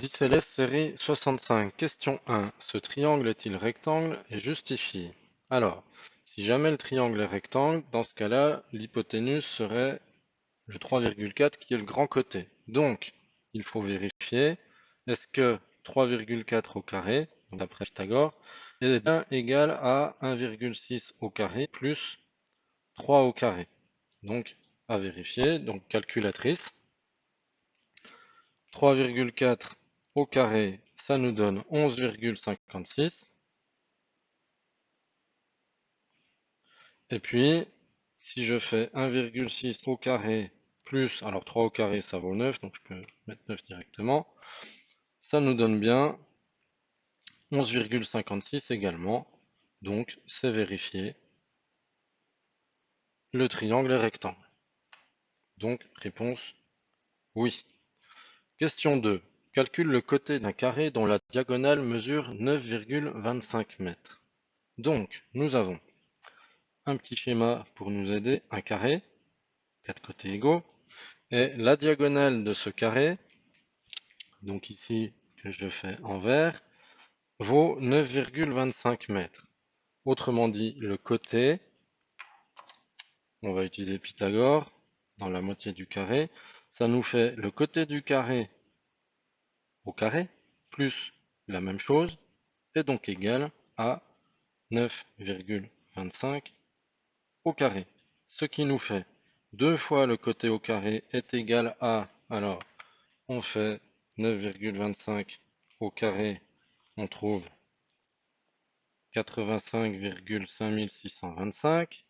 10LS série 65. Question 1. Ce triangle est-il rectangle et justifié? Alors, si jamais le triangle est rectangle, dans ce cas-là, l'hypoténuse serait le 3,4 qui est le grand côté. Donc, il faut vérifier, est-ce que 3,4 au carré, d'après Pythagore, est bien égal à 1,6 au carré plus 3 au carré. Donc, à vérifier, donc calculatrice. 3,4 au carré, ça nous donne 11,56. Et puis, si je fais 1,6 au carré plus, alors 3 au carré, ça vaut 9, donc je peux mettre 9 directement. Ça nous donne bien 11,56 également. Donc, c'est vérifié. Le triangle est rectangle. Donc, réponse oui. Question 2. Calcule le côté d'un carré dont la diagonale mesure 9,25 mètres. Donc, nous avons un petit schéma pour nous aider, un carré, 4 côtés égaux, et la diagonale de ce carré, donc ici que je fais en vert, vaut 9,25 mètres. Autrement dit, le côté, on va utiliser Pythagore dans la moitié du carré, ça nous fait le côté du carré au carré, plus la même chose, est donc égal à 9,25 au carré. Ce qui nous fait 2 fois le côté au carré est égal à, alors on fait 9,25 au carré, on trouve 85,5625.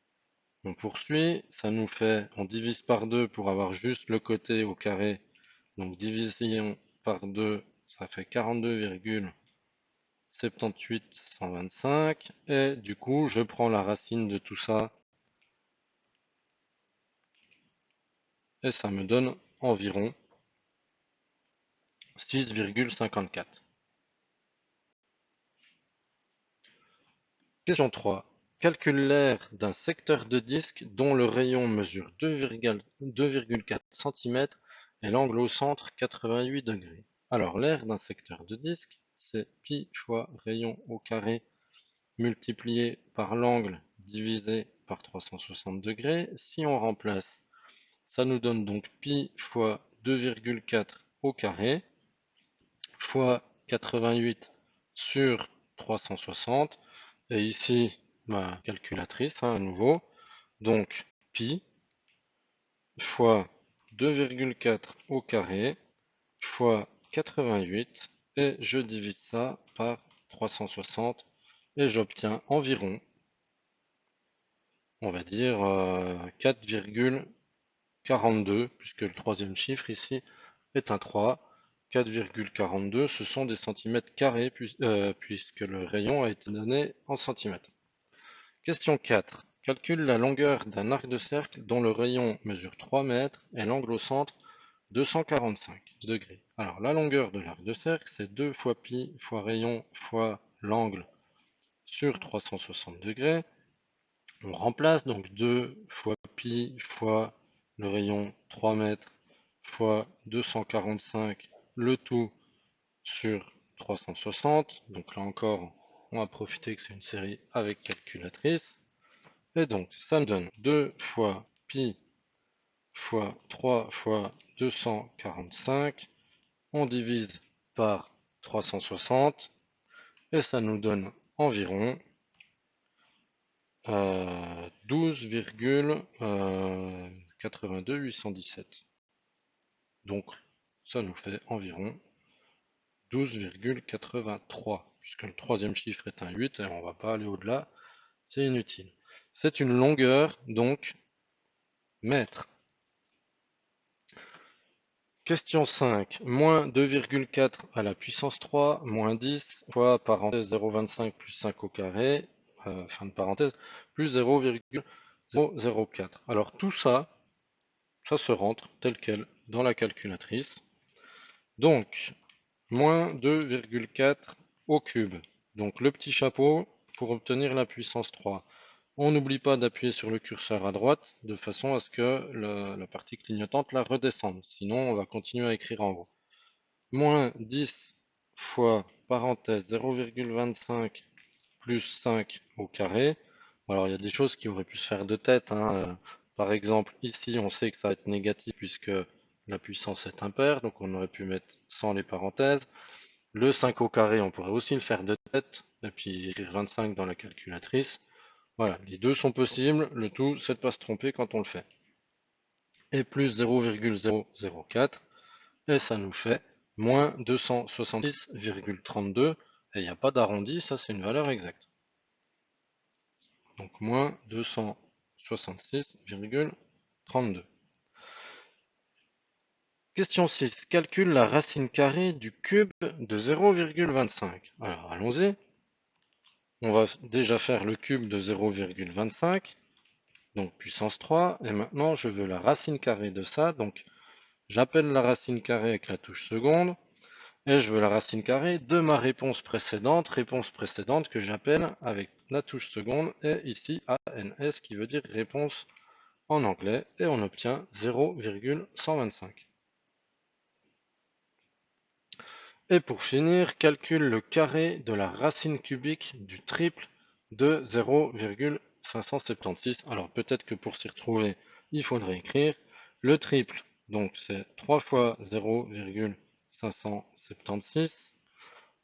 On poursuit, ça nous fait, on divise par 2 pour avoir juste le côté au carré, donc division par 2, ça fait 42,78125, et du coup je prends la racine de tout ça, et ça me donne environ 6,54. Question 3. Calcule l'aire d'un secteur de disque dont le rayon mesure 2,4 cm et l'angle au centre 88 degrés. Alors, l'aire d'un secteur de disque, c'est pi fois rayon au carré multiplié par l'angle divisé par 360 degrés. Si on remplace, ça nous donne donc pi fois 2,4 au carré fois 88 sur 360. Et ici, ma calculatrice, à nouveau. Donc, pi fois 2,4 au carré fois 88. Et je divise ça par 360. Et j'obtiens environ, on va dire, 4,42, puisque le troisième chiffre ici est un 3. 4,42, ce sont des centimètres carrés, puisque le rayon a été donné en centimètres. Question 4. Calcule la longueur d'un arc de cercle dont le rayon mesure 3 mètres et l'angle au centre 245 degrés. Alors la longueur de l'arc de cercle, c'est 2 fois pi fois rayon fois l'angle sur 360 degrés. On remplace donc 2 fois pi fois le rayon 3 mètres fois 245, le tout sur 360. Donc là encore, on va profiter que c'est une série avec calculatrice. Et donc, ça me donne 2 fois pi fois 3 fois 245. On divise par 360 et ça nous donne environ 12,817. Donc, ça nous fait environ 12,83, puisque le troisième chiffre est un 8 et on ne va pas aller au-delà, c'est inutile. C'est une longueur, donc, mètre. Question 5. Moins 2,4 à la puissance 3, moins 10 fois parenthèse 0,25 plus 5 au carré, fin de parenthèse, plus 0,004. Alors tout ça, ça se rentre tel quel dans la calculatrice. Donc, moins 2,4 au cube. Donc le petit chapeau pour obtenir la puissance 3. On n'oublie pas d'appuyer sur le curseur à droite de façon à ce que la partie clignotante la redescende. Sinon, on va continuer à écrire en haut. moins 10 fois parenthèse 0,25 plus 5 au carré. Alors il y a des choses qui auraient pu se faire de tête, hein. Par exemple, ici on sait que ça va être négatif puisque la puissance est impaire, donc on aurait pu mettre sans les parenthèses. Le 5 au carré, on pourrait aussi le faire de tête, et puis écrire 25 dans la calculatrice. Voilà, les deux sont possibles, le tout c'est de ne pas se tromper quand on le fait. Et plus 0,004, et ça nous fait moins 266,32, et il n'y a pas d'arrondi, ça c'est une valeur exacte. Donc moins 266,32. Question 6. Calcule la racine carrée du cube de 0,25. Alors allons-y. On va déjà faire le cube de 0,25, donc puissance 3. Et maintenant, je veux la racine carrée de ça. Donc j'appelle la racine carrée avec la touche seconde. Et je veux la racine carrée de ma réponse précédente que j'appelle avec la touche seconde. Et ici, ANS qui veut dire réponse en anglais. Et on obtient 0,125. Et pour finir, calcule le carré de la racine cubique du triple de 0,576. Alors peut-être que pour s'y retrouver, il faudrait écrire le triple. Donc c'est 3 fois 0,576.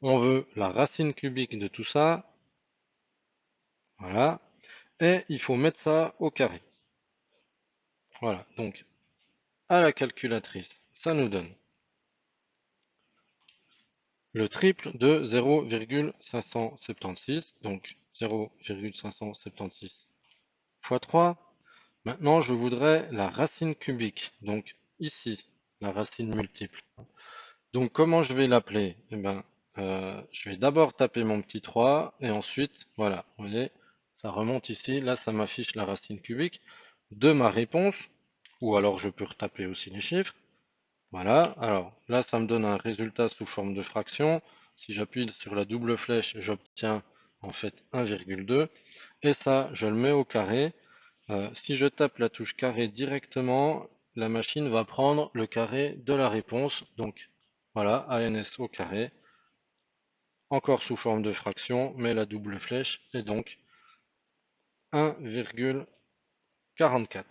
On veut la racine cubique de tout ça. Voilà. Et il faut mettre ça au carré. Voilà. Donc à la calculatrice, ça nous donne le triple de 0,576, donc 0,576 fois 3. Maintenant, je voudrais la racine cubique, donc ici, la racine multiple. Donc, comment je vais l'appeler? Eh ben, je vais d'abord taper mon petit 3, et ensuite, voilà, vous voyez, ça remonte ici, là, ça m'affiche la racine cubique de ma réponse, ou alors je peux retaper aussi les chiffres. Voilà, alors là ça me donne un résultat sous forme de fraction. Si j'appuie sur la double flèche, j'obtiens en fait 1,2. Et ça, je le mets au carré. Si je tape la touche carré directement, la machine va prendre le carré de la réponse. Donc voilà, ANS au carré, encore sous forme de fraction, mais la double flèche est donc 1,44.